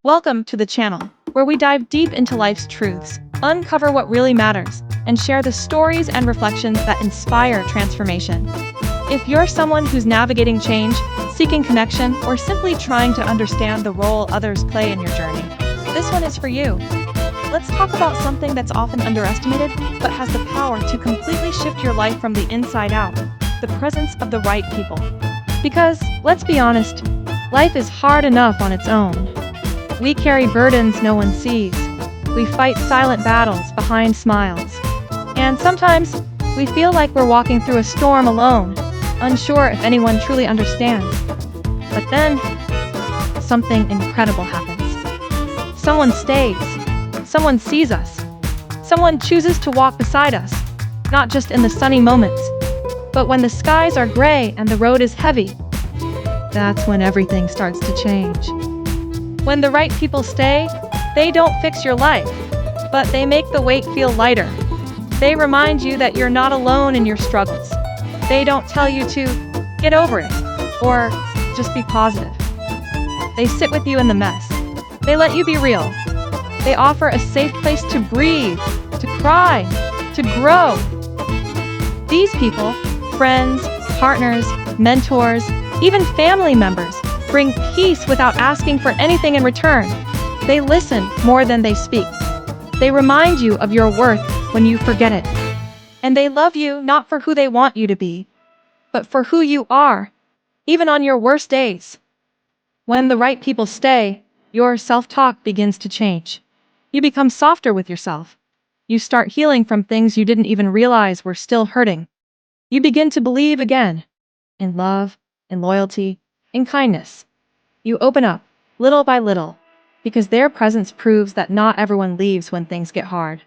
Welcome to the channel, where we dive deep into life's truths, uncover what really matters, and share the stories and reflections that inspire transformation. If you're someone who's navigating change, seeking connection, or simply trying to understand the role others play in your journey, this one is for you. Let's talk about something that's often underestimated, but has the power to completely shift your life from the inside out: the presence of the right people. Because, let's be honest, life is hard enough on its own. We carry burdens no one sees. We fight silent battles behind smiles. And sometimes, we feel like we're walking through a storm alone, unsure if anyone truly understands. But then, something incredible happens. Someone stays. Someone sees us. Someone chooses to walk beside us, not just in the sunny moments, but when the skies are gray and the road is heavy. That's when everything starts to change. When the right people stay, they don't fix your life, but they make the weight feel lighter. They remind you that you're not alone in your struggles. They don't tell you to get over it or just be positive. They sit with you in the mess. They let you be real. They offer a safe place to breathe, to cry, to grow. These people, friends, partners, mentors, even family members, bring peace without asking for anything in return. They listen more than they speak. They remind you of your worth when you forget it. And they love you not for who they want you to be, but for who you are, even on your worst days. When the right people stay, your self-talk begins to change. You become softer with yourself. You start healing from things you didn't even realize were still hurting. You begin to believe again in love, in loyalty, in kindness. You open up, little by little, because their presence proves that not everyone leaves when things get hard.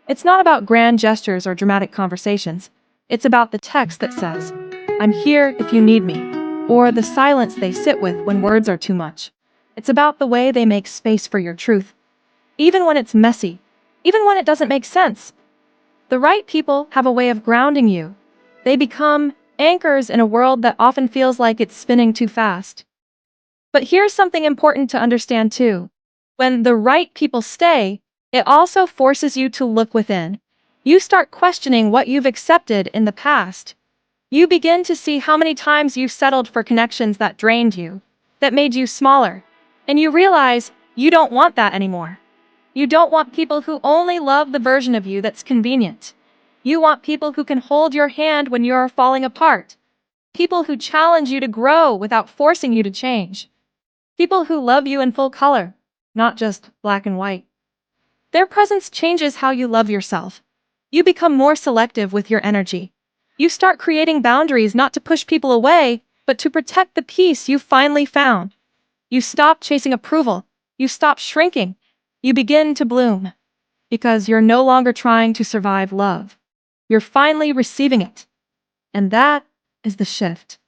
It's not about grand gestures or dramatic conversations. It's about the text that says, "I'm here if you need me," or the silence they sit with when words are too much. It's about the way they make space for your truth, even when it's messy, even when it doesn't make sense. The right people have a way of grounding you. They become anchors in a world that often feels like it's spinning too fast. But here's something important to understand too. When the right people stay, it also forces you to look within. You start questioning what you've accepted in the past. You begin to see how many times you've settled for connections that drained you, that made you smaller. And you realize you don't want that anymore. You don't want people who only love the version of you that's convenient. You want people who can hold your hand when you're falling apart. People who challenge you to grow without forcing you to change. People who love you in full color, not just black and white. Their presence changes how you love yourself. You become more selective with your energy. You start creating boundaries not to push people away, but to protect the peace you finally found. You stop chasing approval. You stop shrinking. You begin to bloom. Because you're no longer trying to survive love. You're finally receiving it. And that is the shift.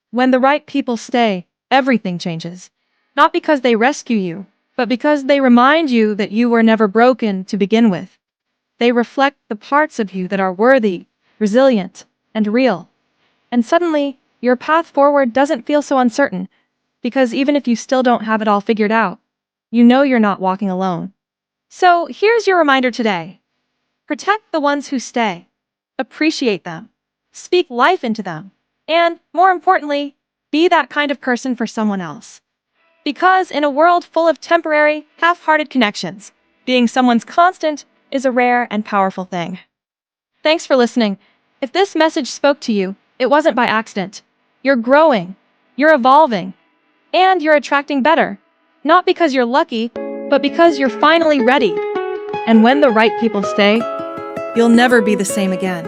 When the right people stay, everything changes. Not because they rescue you, but because they remind you that you were never broken to begin with. They reflect the parts of you that are worthy, resilient, and real. And suddenly, your path forward doesn't feel so uncertain, because even if you still don't have it all figured out, you know you're not walking alone. So here's your reminder today. Protect the ones who stay. Appreciate them. Speak life into them. And, more importantly, be that kind of person for someone else. Because in a world full of temporary, half-hearted connections, being someone's constant is a rare and powerful thing. Thanks for listening. If this message spoke to you, it wasn't by accident. You're growing, you're evolving, and you're attracting better. Not because you're lucky, but because you're finally ready. And when the right people stay, you'll never be the same again.